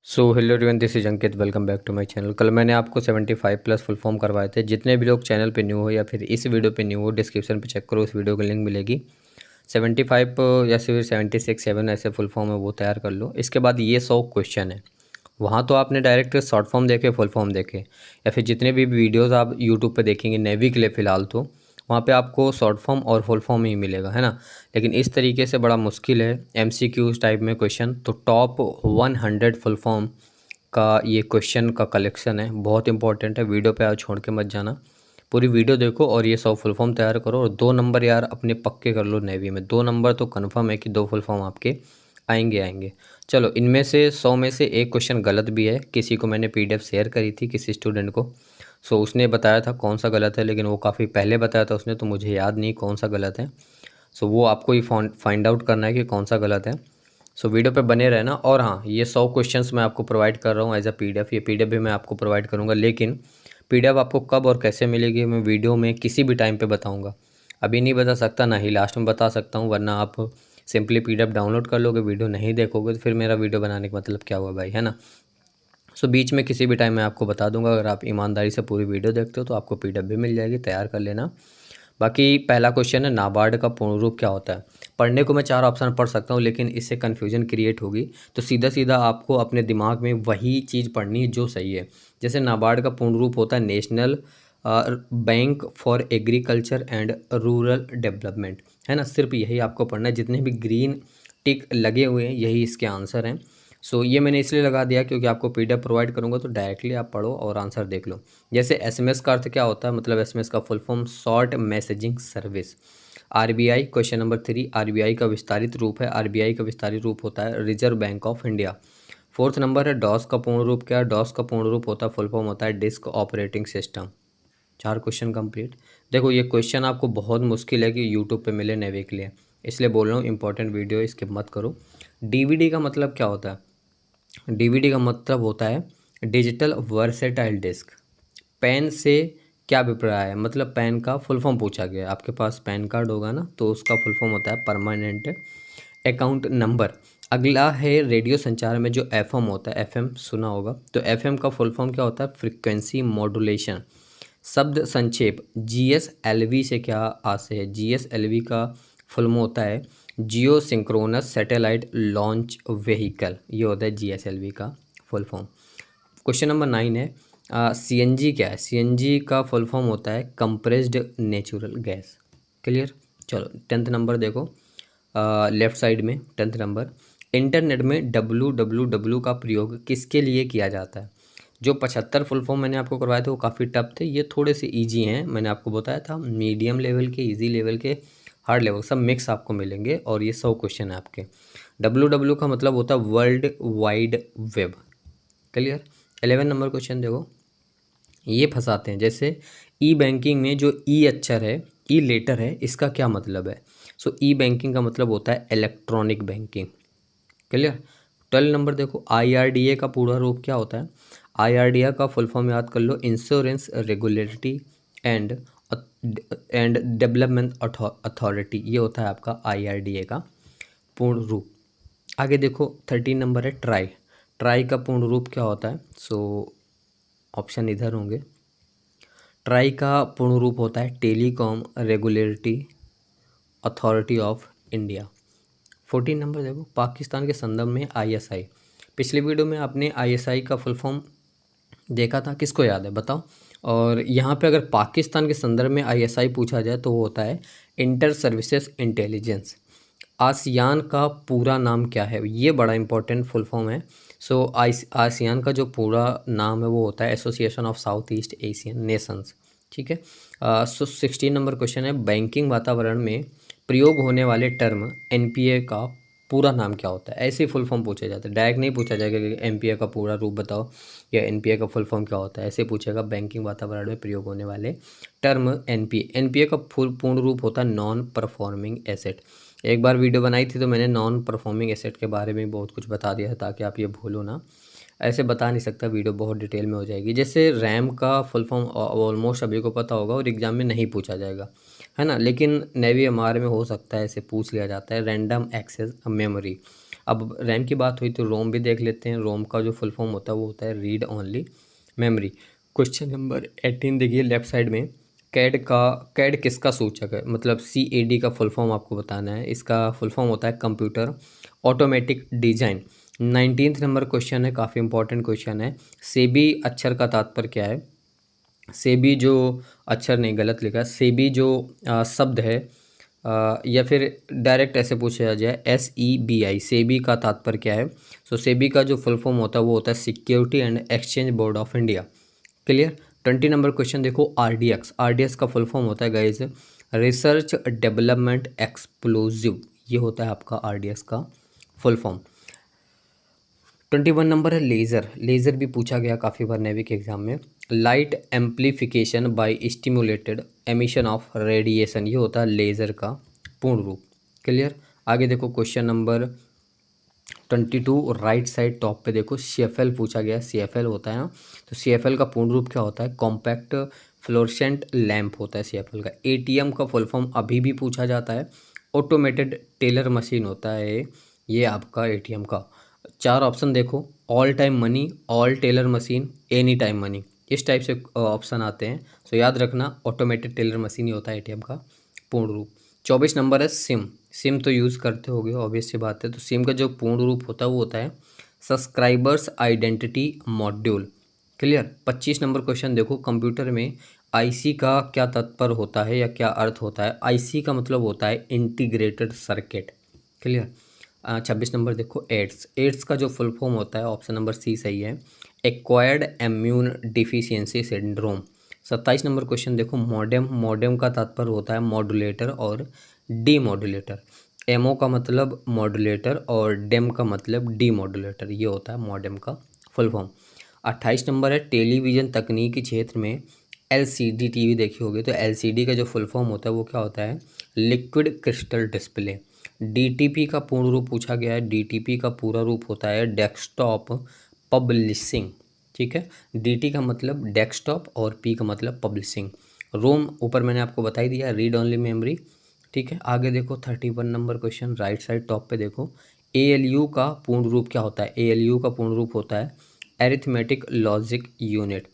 So hello everyone, this is Ankit. Welcome back to my channel. कल मैंने आपको 75 plus full form करवाए थे। जितने भी लोग चैनल पे न्यू हो या फिर इस वीडियो पे न्यू हो, डिस्क्रिप्शन पे चेक करो, उस वीडियो की लिंक मिलेगी। 75 या फिर 76 7 ऐसे फुल फॉर्म है, वो तैयार कर लो। इसके बाद ये 100 क्वेश्चन है। वहाँ तो आपने डायरेक्ट शॉर्ट फॉर्म देखे, फुल फॉर्म देखे, या फिर जितने भी वीडियोज़ आप यूट्यूब पर देखेंगे नेवी के लिए फ़िलहाल तो वहाँ पे आपको शॉर्ट फॉर्म और फुल फॉर्म ही मिलेगा, है ना। लेकिन इस तरीके से बड़ा मुश्किल है एमसीक्यूज टाइप में क्वेश्चन। तो टॉप 100 फुल फॉर्म का ये क्वेश्चन का कलेक्शन है, बहुत इंपॉर्टेंट है। वीडियो पे आज छोड़ के मत जाना, पूरी वीडियो देखो और ये 100 फुल फॉर्म तैयार करो। और 2 नंबर यार अपने पक्के कर लो नेवी में। 2 नंबर तो कन्फर्म है कि 2 फुल फॉर्म आपके आएंगे आएंगे। चलो, इनमें से 100 में से एक क्वेश्चन गलत भी है। किसी को मैंने पीडीएफ शेयर करी थी, किसी स्टूडेंट को। सो उसने बताया था कौन सा गलत है, लेकिन वो काफ़ी पहले बताया था उसने, तो मुझे याद नहीं कौन सा गलत है। सो वो आपको ही फाइंड आउट करना है कि कौन सा गलत है। सो वीडियो पे बने रहना। और हाँ, ये 100 क्वेश्चंस मैं आपको प्रोवाइड कर रहा हूँ एज अ पीडीएफ। ये पीडीएफ भी मैं आपको प्रोवाइड करूँगा, लेकिन पीडीएफ आपको कब और कैसे मिलेगी मैं वीडियो में किसी भी टाइम पे बताऊँगा। अभी नहीं बता सकता, ना ही लास्ट में बता सकता हूँ, वरना आप सिंपली पीडीएफ डाउनलोड कर लोगे, वीडियो नहीं देखोगे, तो फिर मेरा वीडियो बनाने का मतलब क्या हुआ भाई, है ना। सो बीच में किसी भी टाइम मैं आपको बता दूंगा। अगर आप ईमानदारी से पूरी वीडियो देखते हो तो आपको पीडीएफ भी मिल जाएगी, तैयार कर लेना। बाकी पहला क्वेश्चन है, नाबार्ड का पूर्ण रूप क्या होता है। पढ़ने को मैं 4 ऑप्शन पढ़ सकता हूँ, लेकिन इससे कन्फ्यूजन क्रिएट होगी। तो सीधा सीधा आपको अपने दिमाग में वही चीज़ पढ़नी है जो सही है। जैसे नाबार्ड का पूर्ण रूप होता है national bank for agriculture and rural development, है ना। सिर्फ यही आपको पढ़ना है। जितने भी ग्रीन टिक लगे हुए हैं यही इसके आंसर हैं। सो ये मैंने इसलिए लगा दिया क्योंकि आपको पीडीएफ प्रोवाइड करूँगा, तो डायरेक्टली आप पढ़ो और आंसर देख लो। जैसे एसएमएस का अर्थ क्या होता है, मतलब एसएमएस का full form short messaging service. RBI, question number 3, RBI का विस्तारित रूप है। आरबीआई का विस्तारित रूप होता है reserve bank of India. 4th number है, डॉस का पूर्ण रूप क्या है। डॉस का पूर्ण रूप होता है, फुल फॉर्म होता है disk operating system. 4 question complete. देखो, ये क्वेश्चन आपको बहुत मुश्किल है कि यूट्यूब पे मिले नेवी के लिए, इसलिए बोल रहा हूँ इंपॉर्टेंट वीडियो स्किप मत करो। डीवीडी का मतलब क्या होता है। डीवीडी का मतलब होता है डिजिटल वर्सेटाइल डिस्क। पेन से क्या अभिप्राय है, मतलब पेन का फुल फॉर्म पूछा गया है। आपके पास पैन कार्ड होगा ना, तो उसका फुल फॉर्म होता है परमानेंट अकाउंट नंबर। अगला है रेडियो संचार में जो एफएम होता है, एफएम सुना होगा, तो एफएम का फुल फॉर्म क्या होता है, फ्रीक्वेंसी मॉड्यूलेशन। शब्द संक्षेप जीएसएलवी से क्या आशय है। जीएसएलवी का फुल फॉर्म होता है जियो सिंक्रोनस सैटेलाइट लॉन्च व्हीकल। ये होता है जीएसएलवी का फुल फॉर्म। क्वेश्चन नंबर 9 है, सीएनजी क्या है। सीएनजी का फुल फॉर्म होता है कंप्रेस्ड नेचुरल गैस। क्लियर। चलो 10th नंबर देखो, लेफ्ट साइड में 10th नंबर। इंटरनेट में www का प्रयोग किसके लिए किया जाता है। जो 75 फुल फॉर्म मैंने आपको करवाए थे वो काफ़ी टफ थे, ये थोड़े से इजी हैं। मैंने आपको बताया था मीडियम लेवल के, इजी लेवल के, हार्ड लेवल, सब मिक्स आपको मिलेंगे। और ये 100 क्वेश्चन है आपके। www का मतलब होता है world wide web. Clear. 11 number question देखो, ये फंसाते हैं। जैसे ई बैंकिंग में जो ई अक्षर है, ई लेटर है, इसका क्या मतलब है। सो ई बैंकिंग का मतलब होता है इलेक्ट्रॉनिक बैंकिंग। क्लियर। 12 नंबर देखो, आईआरडीए का पूरा रूप क्या होता है। आईआरडीए का फुल फॉर्म याद कर लो, insurance regulatory and and development authority. ये होता है आपका आईआरडीए का पूर्ण रूप। आगे देखो 13 नंबर है, ट्राई। ट्राई का पूर्ण रूप क्या होता है। सो ऑप्शन इधर होंगे। ट्राई का पूर्ण रूप होता है telecom regulatory authority of India. 14 number देखो, पाकिस्तान के संदर्भ में आईएसआई। पिछले वीडियो में आपने आईएसआई का फुल फॉर्म देखा था, किसको याद है बताओ। और यहाँ पे अगर पाकिस्तान के संदर्भ में आईएसआई पूछा जाए तो वो होता है इंटर सर्विसेज इंटेलिजेंस। आसियान का पूरा नाम क्या है, ये बड़ा इंपॉर्टेंट फुल फॉर्म है। सो आसियान का जो पूरा नाम है वो होता है association of south east Asian Nations. ठीक है। सो 16 नंबर क्वेश्चन है, बैंकिंग वातावरण में प्रयोग होने वाले टर्म एनपीए का पूरा नाम क्या होता है। ऐसे फुल फॉर्म पूछे जाते हैं, डायरेक्ट नहीं पूछा जाएगा कि एनपीए का पूरा रूप बताओ या एनपीए का फुल फॉर्म क्या होता है। ऐसे पूछेगा बैंकिंग वातावरण में प्रयोग होने वाले टर्म एनपीए। एनपीए का फुल पूर्ण रूप होता है नॉन परफॉर्मिंग एसेट। एक बार वीडियो बनाई थी तो मैंने नॉन परफॉर्मिंग एसेट के बारे में बहुत कुछ बता दिया है, ताकि आप ये भूलो ना। ऐसे बता नहीं सकता, वीडियो बहुत डिटेल में हो जाएगी। जैसे रैम का फुल फॉर्म ऑलमोस्ट सभी को पता होगा और एग्जाम में नहीं पूछा जाएगा, है ना। लेकिन नेवी एमआर में हो सकता है, ऐसे पूछ लिया जाता है रैंडम एक्सेस मेमोरी। अब रैम की बात हुई तो रोम भी देख लेते हैं। रोम का जो फुल फॉर्म होता है वो होता है read only memory. Question number 18 देखिए लेफ्ट साइड में, कैड किसका सूचक है, मतलब CAD का फुल फॉर्म आपको बताना है। इसका फुल फॉर्म होता है computer automatic design. 19th number question है, काफ़ी इंपॉर्टेंट क्वेश्चन है। सेबी अक्षर का तात्पर्य क्या है। सेबी जो अक्षर नहीं, गलत लिखा, सेबी जो शब्द है या फिर डायरेक्ट ऐसे पूछा जाए SEBI, सेबी का तात्पर्य क्या है। सो सेबी का जो फुल फॉर्म होता है वो होता है security and exchange board of India. Clear. 20 number question देखो, RDX का फुल फॉर्म होता है गाइज रिसर्च डेवलपमेंट एक्सप्लोजिव, ये होता है आपका RDX का फुल फॉर्म। 21 नंबर है लेज़र भी पूछा गया काफ़ी बार नेवी के एग्जाम में। Light amplification by stimulated emission of radiation, ये होता है लेज़र का पूर्ण रूप। क्लियर। आगे देखो question number 22 right side top पे देखो CFL पूछा गया। CFL होता है ना, तो CFL का पूर्ण रूप क्या होता है, कॉम्पैक्ट फ्लोरेसेंट लैंप होता है CFL का। ATM का फुल फॉर्म अभी भी पूछा जाता है, ऑटोमेटेड टेलर मशीन होता है ये आपका ATM का। 4 ऑप्शन देखो, all time money, all teller machine, any time money, इस टाइप से ऑप्शन आते हैं। सो याद रखना ऑटोमेटेड टेलर मशीन ही होता है ATM का पूर्ण रूप। 24 नंबर है सिम तो यूज़ करते होगे, ऑब्वियस सी बात है। तो सिम का जो पूर्ण रूप होता है वो होता है subscribers identity module. Clear. 25 number question देखो, कंप्यूटर में IC का क्या तात्पर्य होता है या क्या अर्थ होता है। IC का मतलब होता है इंटीग्रेटेड सर्किट। क्लियर। 26 नंबर देखो एड्स का जो फुल फॉर्म होता है ऑप्शन नंबर C सही है, acquired immune deficiency syndrome. 27 number question देखो, मॉडेम का तात्पर्य होता है मॉड्यूलेटर और डीमॉड्यूलेटर। MO का मतलब मॉड्यूलेटर और डेम का मतलब डीमॉड्यूलेटर, ये होता है मॉडेम का फुल फॉर्म। 28 नंबर है टेलीविज़न तकनीकी क्षेत्र में LCD TV देखी होगी, तो LCD का जो फुल फॉर्म होता है वो क्या होता है, लिक्विड क्रिस्टल डिस्प्ले। DTP का पूर्ण रूप पूछा गया है। DTP का पूरा रूप होता है डेस्कटॉप पब्लिशिंग। ठीक है, DT का मतलब डेस्कटॉप और P का मतलब पब्लिशिंग। रोम ऊपर मैंने आपको बता ही दिया, रीड ओनली मेमोरी। ठीक है, आगे देखो 31 number question right side top पे देखो, ALU का पूर्ण रूप क्या होता है। ALU का पूर्ण रूप होता है एरिथमेटिक लॉजिक यूनिट।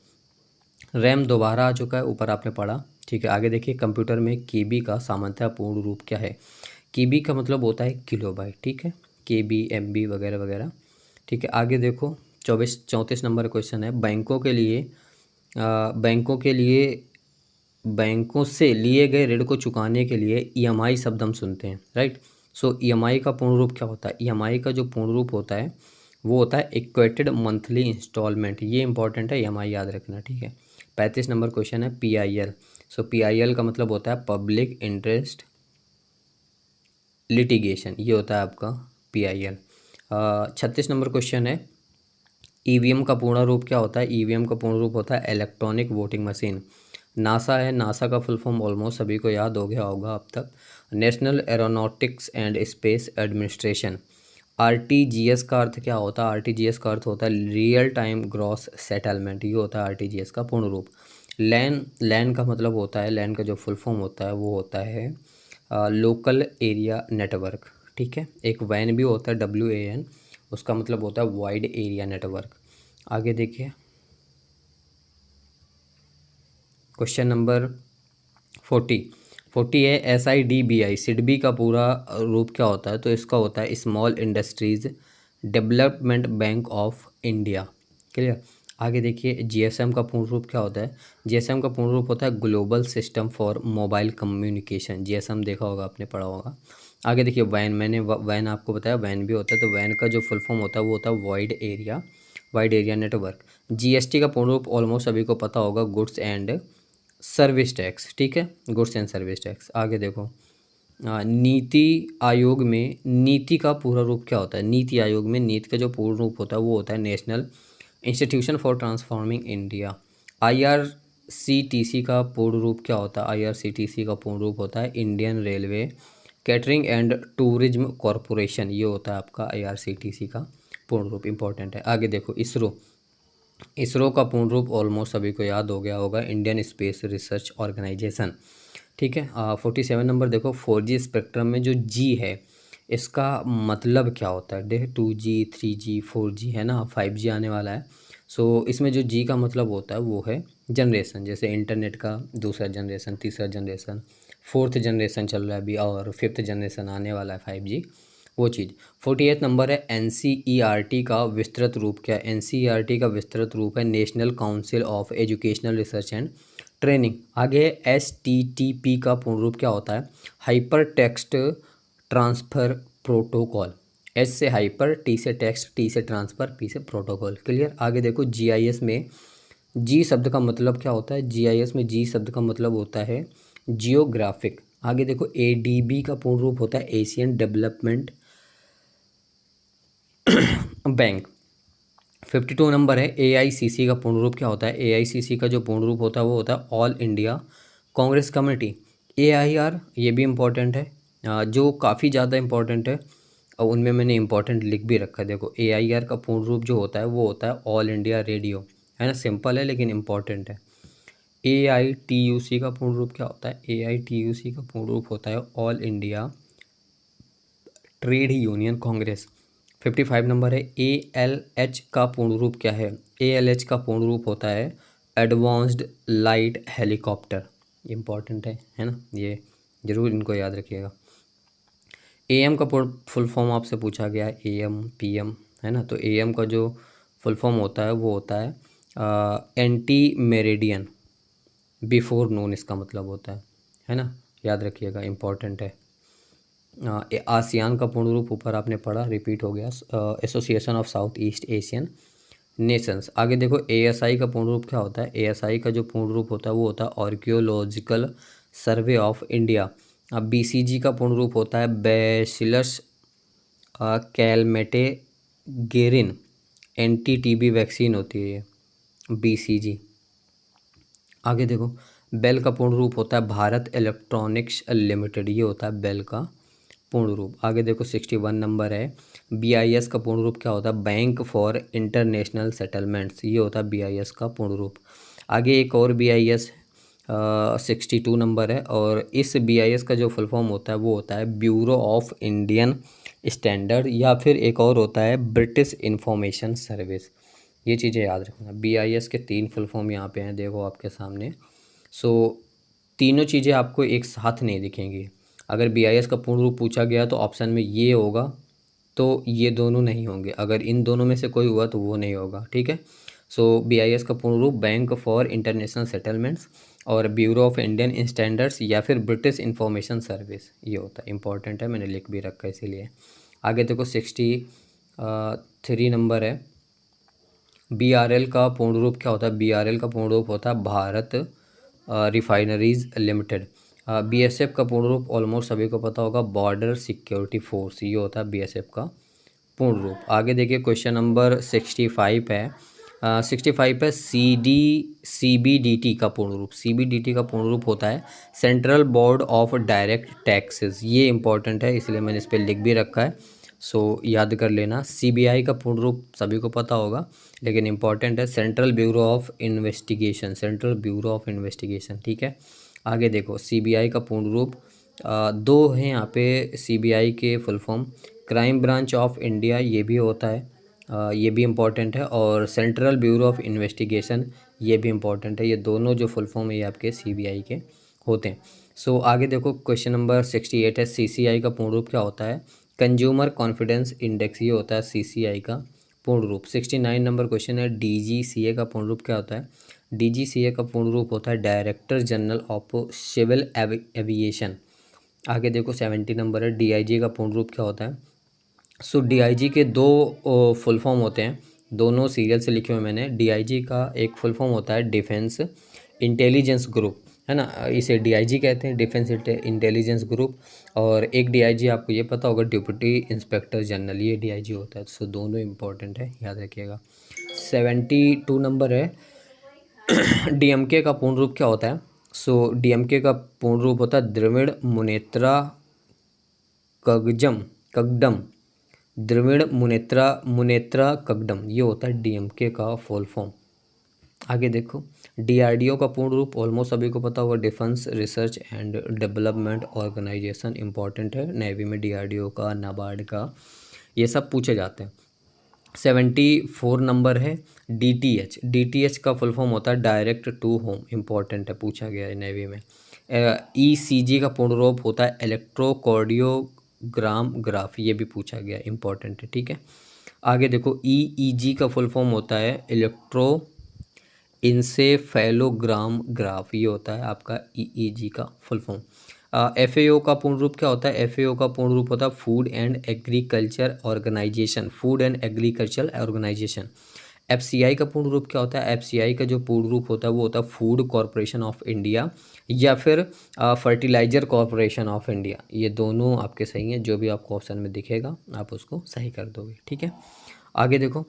रैम दोबारा आ चुका है, ऊपर आपने पढ़ा। ठीक है, आगे देखिए कंप्यूटर में KB का सामान्यतः पूर्ण रूप क्या है। KB का मतलब होता है किलोबाइट। ठीक है, KB MB वगैरह वगैरह। ठीक है, आगे देखो 34 नंबर क्वेश्चन है, बैंकों से लिए गए ऋण को चुकाने के लिए EMI शब्द हम सुनते हैं, राइट। सो EMI का पूर्ण रूप क्या होता है। EMI का जो पूर्ण रूप होता है वो होता है इक्वेटेड मंथली इंस्टॉलमेंट, ये इंपॉर्टेंट है, EMI याद रखना। ठीक है, 35 नंबर क्वेश्चन है PIL। सो PIL का मतलब होता है पब्लिक इंटरेस्ट लिटिगेशन, ये होता है आपका PIL। 36 नंबर क्वेश्चन है EVM का पूर्ण रूप क्या होता है। EVM का पूर्ण रूप होता है इलेक्ट्रॉनिक वोटिंग मशीन। नासा है, नासा का फुल फॉर्म ऑलमोस्ट सभी को याद हो गया होगा अब तक, national aeronautics and space administration. RTGS का अर्थ क्या होता है। RTGS का अर्थ होता है रियल टाइम ग्रॉस सेटलमेंट, ये होता है RTGS का पूर्ण रूप। लैन का मतलब होता है, लैन का जो फुल फॉर्म होता है वो होता है लोकल एरिया नेटवर्क। ठीक है, एक वैन भी होता है WAN, उसका मतलब होता है वाइड एरिया नेटवर्क। आगे देखिए क्वेश्चन नंबर 40 है SIDBI का पूरा रूप क्या होता है, तो इसका होता है small industries development bank of India. Clear. आगे देखिए GSM का पूर्ण रूप क्या होता है। GSM का पूर्ण रूप होता है global system for mobile communication, GSM देखा होगा आपने, पढ़ा होगा। आगे देखिए वैन आपको बताया, वैन भी होता है, तो वैन का जो फुल फॉर्म होता है वो होता है वाइड एरिया नेटवर्क। GST का पूर्ण रूप ऑलमोस्ट सभी को पता होगा, गुड्स एंड सर्विस टैक्स। ठीक है, गुड्स एंड सर्विस टैक्स। आगे देखो नीति आयोग में नीति का पूरा रूप क्या होता है। नीति आयोग में नीति का जो पूर्ण रूप होता है वो होता है national institution for transforming India. IRCTC का पूर्ण रूप क्या होता है। IRCTC का पूर्ण रूप होता है Indian railway catering and tourism corporation, ये होता है आपका IRCTC का पूर्ण रूप, इंपॉर्टेंट है। आगे देखो इसरो का पूर्ण रूप ऑलमोस्ट सभी को याद हो गया होगा, इंडियन स्पेस रिसर्च ऑर्गेनाइजेशन। ठीक है, 47 नंबर देखो 4G स्पेक्ट्रम में जो G है, इसका मतलब क्या होता है? देख 2G 3G 4G है ना, 5G आने वाला है। सो इसमें जो जी का मतलब होता है वो है जनरेशन, जैसे इंटरनेट का दूसरा जनरेशन, तीसरा जनरेशन, फोर्थ जनरेशन चल रहा है अभी और फिफ्थ जनरेशन आने वाला है 5G, वो चीज़। 48 नंबर है NCERT का विस्तृत रूप क्या है? NCERT का विस्तृत रूप है national council of educational research and training. आगे STTP का पूर्ण रूप क्या होता है? Hyper text transfer protocol. S से हाइपर, टी से टेक्स्ट, टी से ट्रांसफ़र, पी से प्रोटोकॉल। क्लियर। आगे देखो GIS में जी शब्द का मतलब क्या होता है? GIS में जी शब्द का मतलब होता है जियोग्राफिक। आगे देखो ADB का पूर्ण रूप होता है एशियन डेवलपमेंट बैंक। 52 नंबर है AICC का पूर्ण रूप क्या होता है? AICC का जो पूर्ण रूप होता है वो होता है all India Congress committee. AIR ये भी इम्पोर्टेंट है, जो काफ़ी ज़्यादा इम्पोर्टेंट है और उनमें मैंने इम्पोर्टेंट लिख भी रखा है। देखो AIR का पूर्ण रूप जो होता है वो होता है ऑल इंडिया रेडियो, है ना, सिंपल है लेकिन इम्पॉर्टेंट है। AITUC का पूर्ण रूप क्या होता है? AITUC का पूर्ण रूप होता है all India trade union Congress. 55 number है ALH का पूर्ण रूप क्या है? ALH का पूर्ण रूप होता है एडवांस्ड लाइट हेलीकॉप्टर। इम्पॉर्टेंट है ना, ये ज़रूर इनको याद रखिएगा। AM का फुल फॉर्म आपसे पूछा गया है, AM PM, है ना, तो AM का जो फुल फॉर्म होता है वो होता है एंटी मेरिडियन बिफोर नून, इसका मतलब होता है ना, याद रखिएगा, इम्पॉर्टेंट है। आसियान का पूर्ण रूप ऊपर आपने पढ़ा, रिपीट हो गया, association of south east Asian Nations. आगे देखो ASI का पूर्ण रूप क्या होता है? ASI का जो पूर्ण रूप होता है वो होता है आर्कियोलॉजिकल सर्वे ऑफ इंडिया। अब BCG का पूर्ण रूप होता है bacillus Calmette Garin, NTTB vaccine होती है ये BCG। आगे देखो बेल का पूर्ण रूप होता है भारत इलेक्ट्रॉनिक्स लिमिटेड, ये होता है बेल का पूर्ण रूप। आगे देखो 61 नंबर है BIS का पूर्ण रूप क्या होता है? बैंक फॉर इंटरनेशनल सेटलमेंट्स, ये होता है BIS का पूर्ण रूप। आगे एक और BIS 62 नंबर है और इस BIS का जो फुल फॉर्म होता है वो होता है ब्यूरो ऑफ इंडियन स्टैंडर्ड, या फिर एक और होता है ब्रिटिश इंफॉर्मेशन सर्विस। ये चीज़ें याद रखना। BIS के 3 फुल फॉर्म यहाँ पे हैं, देखो आपके सामने। सो तीनों चीज़ें आपको एक साथ नहीं दिखेंगी। अगर BIS का पूर्ण रूप पूछा गया तो ऑप्शन में ये होगा तो ये दोनों नहीं होंगे, अगर इन दोनों में से कोई हुआ तो वो नहीं होगा, ठीक है। सो BIS का पूर्ण रूप बैंक फॉर इंटरनेशनल सेटलमेंट्स और ब्यूरो ऑफ इंडियन स्टैंडर्ड्स या फिर ब्रिटिश इंफॉर्मेशन सर्विस, ये होता है, इंपॉर्टेंट है, मैंने लिख भी रखा है इसीलिए। आगे देखो 63 नंबर है BRL का पूर्ण रूप क्या होता है? BRL का पूर्ण रूप होता है भारत रिफाइनरीज लिमिटेड। BSF का पूर्ण रूप ऑलमोस्ट सभी को पता होगा बॉर्डर सिक्योरिटी फोर्स, ये होता है BSF का पूर्ण रूप। आगे देखिए क्वेश्चन नंबर 65 है, 65 है CBDT का पूर्ण रूप। CBDT का पूर्ण रूप होता है central board of direct taxes, ये इंपॉर्टेंट है इसलिए मैंने इस पर लिख भी रखा है, सो याद कर लेना। CBI का पूर्ण रूप सभी को पता होगा लेकिन इंपॉर्टेंट है central bureau of investigation, central bureau of investigation, ठीक है। आगे देखो CBI का पूर्ण रूप दो हैं यहाँ पे CBI के full form, crime branch of India ये भी होता है, ये भी इम्पॉर्टेंट है, और सेंट्रल ब्यूरो ऑफ इन्वेस्टिगेशन ये भी इम्पॉर्टेंट है। ये दोनों जो फुल फॉर्म है ये आपके CBI के होते हैं। सो आगे देखो क्वेश्चन नंबर 68 है CCI का पूर्ण रूप क्या होता है? कंज्यूमर कॉन्फिडेंस इंडेक्स, ये होता है CCI का पूर्ण रूप। 69 नंबर क्वेश्चन है DGCA का पूर्ण रूप क्या होता है? DGCA का पूर्ण रूप होता है Director General of Civil Aviation. आगे देखो 70 नंबर है DIG का पूर्ण रूप क्या होता है? सो DIG के दो फुल फॉर्म होते हैं, दोनों सीरियल से लिखे हुए मैंने। DIG का एक फुल फॉर्म होता है डिफेंस इंटेलिजेंस ग्रुप, है ना, इसे DIG कहते हैं, डिफेंस इंटेलिजेंस ग्रुप। और एक DIG आपको ये पता होगा डिप्टी इंस्पेक्टर जनरल, ये DIG होता है। सो दोनों इंपॉर्टेंट है, याद रखिएगा। 72 नंबर है DMK का पूर्ण रूप क्या होता है? सो DMK का पूर्ण रूप होता है द्रविड़ मुनेत्रा कगडम, द्रविड़ मुनेत्रा कगडम, ये होता है DMK का फुल फॉर्म। आगे देखो, डीआरडीओ का पूर्ण रूप ऑलमोस्ट सभी को पता होगा, Defence Research and Development Organisation. Important है, नेवी में डीआरडीओ का, नाबार्ड का, ये सब पूछे जाते हैं। 74 नंबर है डीटीएच। डीटीएच का फुल फॉर्म होता है डायरेक्ट टू होम। इंपॉर्टेंट है, पूछा गया है नेवी में। ईसीजी का पूर्ण रूप होता है इलेक्ट्रोकार्डियोग्राम ग्राफ, ये भी पूछा गया है, इंपॉर्टेंट है, ठीक है। आगे देखो, ईईजी का फुल फॉर्म होता है इलेक्ट्रो इंसेफेलोग्राम ग्राफ, ये होता है आपका ईईजी का फुल फॉर्म। एफएओ का पूर्ण रूप क्या होता है? एफएओ का पूर्ण रूप होता है Food and Agriculture Organization, Food and Agriculture Organization. FCI का पूर्ण रूप क्या होता है? एफसीआई का जो पूर्ण रूप होता है वो होता है फूड कॉरपोरेशन ऑफ इंडिया या फिर फर्टिलाइजर कॉरपोरेशन ऑफ इंडिया। ये दोनों आपके सही हैं, जो भी आपको ऑप्शन में दिखेगा आप उसको सही कर दोगे, ठीक है। आगे देखो,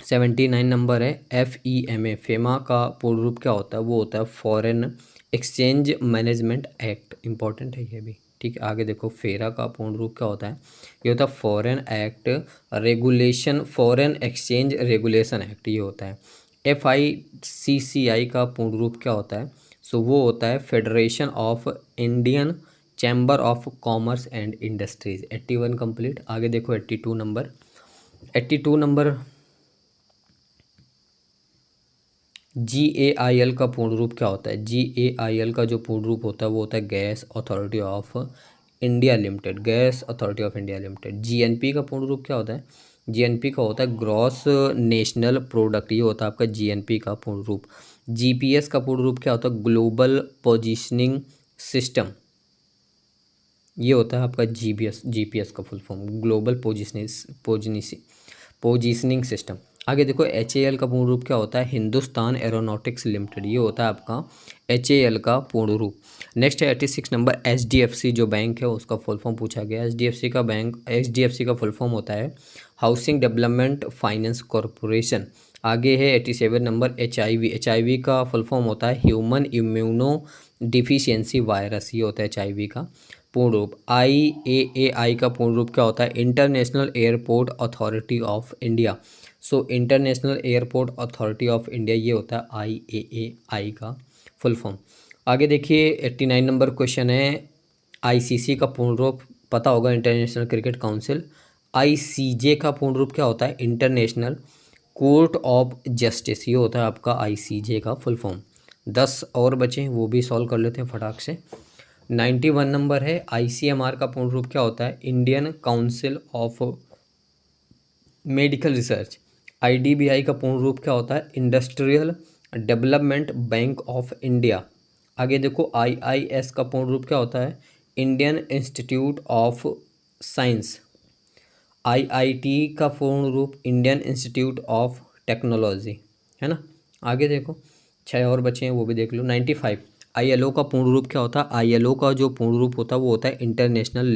79 नंबर है FEMA। फेमा का पूर्ण रूप क्या होता है? वो होता है foreign exchange management act. Important है ये भी, ठीक है। आगे देखो, फेरा का पूर्ण रूप क्या होता है? ये होता है foreign act regulation, foreign exchange regulation act, ये होता है। FICCI का पूर्ण रूप क्या होता है? सो वो होता है federation of Indian chamber of commerce and industries. 81 complete. आगे देखो 82 नंबर। 82 नंबर GAIL का पूर्ण रूप क्या होता है? GAIL का जो पूर्ण रूप होता है वो होता है gas authority of India limited, gas authority of India limited. GNP का पूर्ण रूप क्या होता है? GNP का होता है ग्रॉस नेशनल प्रोडक्ट, ये होता है आपका GNP का पूर्ण रूप। GPS का पूर्ण रूप क्या होता है? ग्लोबल पोजिशनिंग सिस्टम, ये होता है आपका GPS का full form, global positioning system. आगे देखो, HAL का पूर्ण रूप क्या होता है? हिंदुस्तान एरोनॉटिक्स लिमिटेड, ये होता है आपका HAL का पूर्ण रूप। नेक्स्ट है 86 नंबर HDFC जो बैंक है उसका फुल फॉर्म पूछा गया। HDFC का फुल फॉर्म होता है हाउसिंग डेवलपमेंट फाइनेंस कॉरपोरेशन। आगे है 87 नंबर HIV का फुल फॉर्म होता है ह्यूमन इम्यूनो डिफिशियंसी वायरस, ये होता है HIV का पूर्ण रूप। IAAI का पूर्ण रूप क्या होता है? International airport authority of India. So international airport authority of India, ये होता है IAAI का फुल फॉर्म। आगे देखिए 89 नंबर क्वेश्चन है ICC का पूर्ण रूप पता होगा, इंटरनेशनल क्रिकेट काउंसिल। ICJ का पूर्ण रूप क्या होता है? इंटरनेशनल कोर्ट ऑफ जस्टिस, ये होता है आपका ICJ का फुल फॉर्म। 10 और बचे, वो भी सॉल्व कर लेते हैं फटाक से। 91 नंबर है ICMR का पूर्ण रूप क्या होता है? Indian council of medical research. IDBI का पूर्ण रूप क्या होता है? Industrial development bank of India. आगे देखो, IIS का पूर्ण रूप क्या होता है? Indian institute of science. IIT का पूर्ण रूप इंडियन इंस्टीट्यूट ऑफ टेक्नोलॉजी, है ना। आगे देखो 6 और बचे हैं, वो भी देख लो। 95 ILO का पूर्ण रूप क्या होता है? ILO का जो पूर्ण रूप होता है वो होता है इंटरनेशनल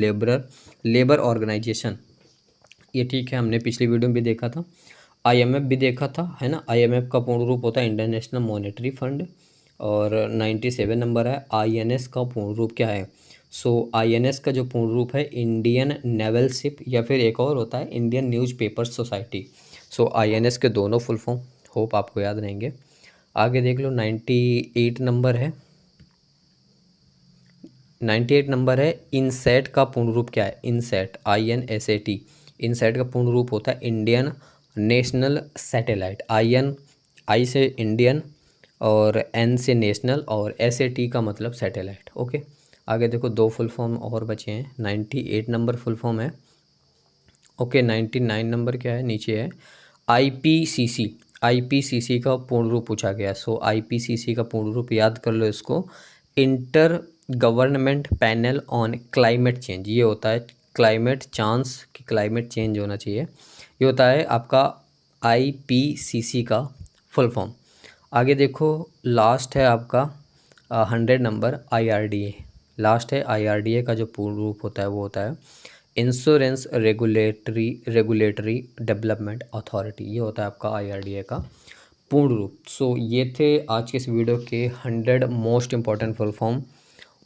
लेबर ऑर्गेनाइजेशन। ये ठीक है, हमने पिछली वीडियो में भी देखा था। IMF भी देखा था, है ना। IMF का पूर्ण रूप होता है इंटरनेशनल मॉनेटरी फंड। और 97 नंबर है INS का पूर्ण रूप क्या है? सो INS का जो पूर्ण रूप है इंडियन नेवल शिप, या फिर एक और होता है इंडियन न्यूज़पेपर सोसाइटी। सो INS के दोनों फुल फॉर्म होप आपको याद रहेंगे। आगे देख लो 98 नंबर है। 98 नंबर है इनसेट का पूर्ण रूप क्या है? इनसेट, INSAT। इनसेट का पूर्ण रूप होता है इंडियन नेशनल सैटेलाइट। आई से इंडियन और N से नेशनल और SAT का मतलब सैटेलाइट, ओके। आगे देखो 2 फुल फॉर्म और बचे हैं। 98 नंबर फुल फॉर्म है, ओके। 99 नंबर क्या है? नीचे है IPCC। IPCC का पूर्ण रूप पूछा गया। सो IPCC का पूर्ण रूप याद कर लो इसको, inter government panel on climate change. ये होता है क्लाइमेट चांस कि क्लाइमेट चेंज होना चाहिए, ये होता है आपका IPCC का फुल फॉर्म। आगे देखो लास्ट है आपका 100 नंबर IRDA। लास्ट है IRDA का जो पूर्ण रूप होता है वो होता है इंश्योरेंस रेगुलेटरी डेवलपमेंट अथॉरिटी, ये होता है आपका IRDA का पूर्ण रूप। सो ये थे आज के इस वीडियो के 100 most important full form.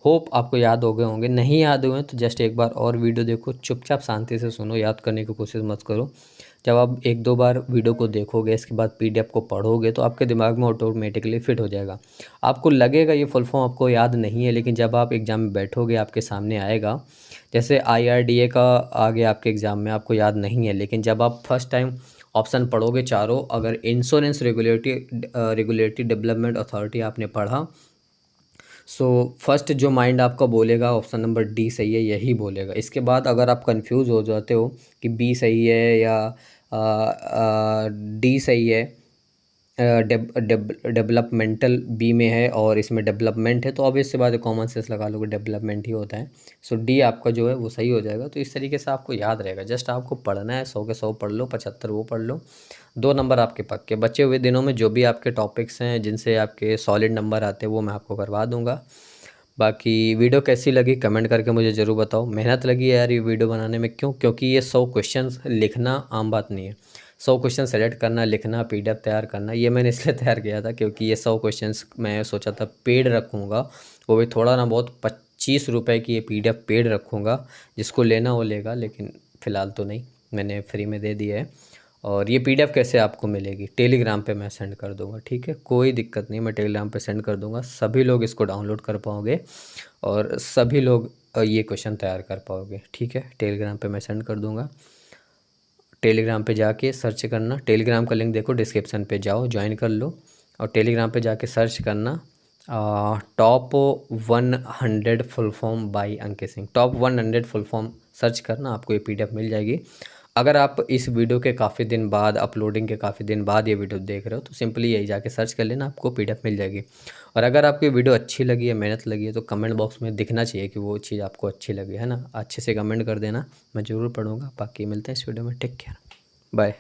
Hope आपको याद हो गए होंगे, नहीं याद हुए तो जस्ट एक बार और वीडियो देखो, चुपचाप शांति से सुनो, याद करने की कोशिश मत करो। जब आप एक दो बार वीडियो को देखोगे, इसके बाद पीडीएफ को पढ़ोगे, तो आपके दिमाग में ऑटोमेटिकली फिट हो जाएगा। आपको लगेगा ये फुल फॉर्म आपको याद नहीं है, लेकिन जब आप एग्ज़ाम में बैठोगे आपके सामने आएगा। जैसे आईआरडीए का आ गया आपके एग्ज़ाम में, आपको याद नहीं है, लेकिन जब आप फर्स्ट टाइम ऑप्शन पढ़ोगे चारों, अगर इंश्योरेंस रेगुलेटरी डेवलपमेंट अथॉरिटी आपने पढ़ा, सो फर्स्ट जो माइंड आपका बोलेगा ऑप्शन नंबर डी सही है, यही बोलेगा। इसके बाद अगर आप कंफ्यूज हो जाते हो कि बी सही है या डी सही है, डेवलपमेंटल बी में है और इसमें डेवलपमेंट है, तो ऑब्वियस सी बात है कॉमन सेंस लगा लोगे, डेवलपमेंट ही होता है। सो डी आपका जो है वो सही हो जाएगा। तो इस तरीके से आपको याद रहेगा, जस्ट आपको पढ़ना है, 100 के 100 पढ़ लो, 75 वो पढ़ लो, 2 नंबर आपके पक्के। बचे हुए दिनों में जो भी आपके टॉपिक्स हैं जिनसे आपके सॉलिड नंबर आते हैं वो मैं आपको करवा दूंगा। बाकी वीडियो कैसी लगी कमेंट करके मुझे ज़रूर बताओ। मेहनत लगी है यार ये वीडियो बनाने में, क्यों? क्योंकि ये 100 क्वेश्चंस लिखना आम बात नहीं है। 100 क्वेश्चन सेलेक्ट करना, लिखना, पीडीएफ तैयार करना, ये मैंने इसलिए तैयार किया था क्योंकि ये 100 क्वेश्चंस मैं सोचा था पेड रखूँगा, वो भी थोड़ा ना बहुत 25 रुपये की ये पीडीएफ पेड रखूँगा, जिसको लेना वो लेगा, लेकिन फ़िलहाल तो नहीं, मैंने फ्री में दे दिया है। और ये पीडीएफ कैसे आपको मिलेगी? टेलीग्राम पे मैं सेंड कर दूंगा, ठीक है, कोई दिक्कत नहीं, मैं टेलीग्राम पे सेंड कर दूंगा, सभी लोग इसको डाउनलोड कर पाओगे और सभी लोग ये क्वेश्चन तैयार कर पाओगे, ठीक है। टेलीग्राम पे मैं सेंड कर दूंगा, टेलीग्राम पे जाके सर्च करना, टेलीग्राम का लिंक देखो डिस्क्रिप्शन पे, जाओ ज्वाइन कर लो और टेलीग्राम पे जाके सर्च करना top 100 full form by Ankit Singh, top 100 full form search करना, आपको ये पीडीएफ मिल जाएगी। अगर आप इस वीडियो के काफ़ी दिन बाद, अपलोडिंग के काफ़ी दिन बाद ये वीडियो देख रहे हो, तो सिंपली यही जाके सर्च कर लेना, आपको पीडीएफ मिल जाएगी। और अगर आपकी वीडियो अच्छी लगी है, मेहनत लगी है, तो कमेंट बॉक्स में दिखना चाहिए कि वो चीज़ आपको अच्छी लगी है ना, अच्छे से कमेंट कर देना, मैं ज़रूर पढ़ूंगा। बाकी मिलते हैं इस वीडियो में, टेक केयर, बाय।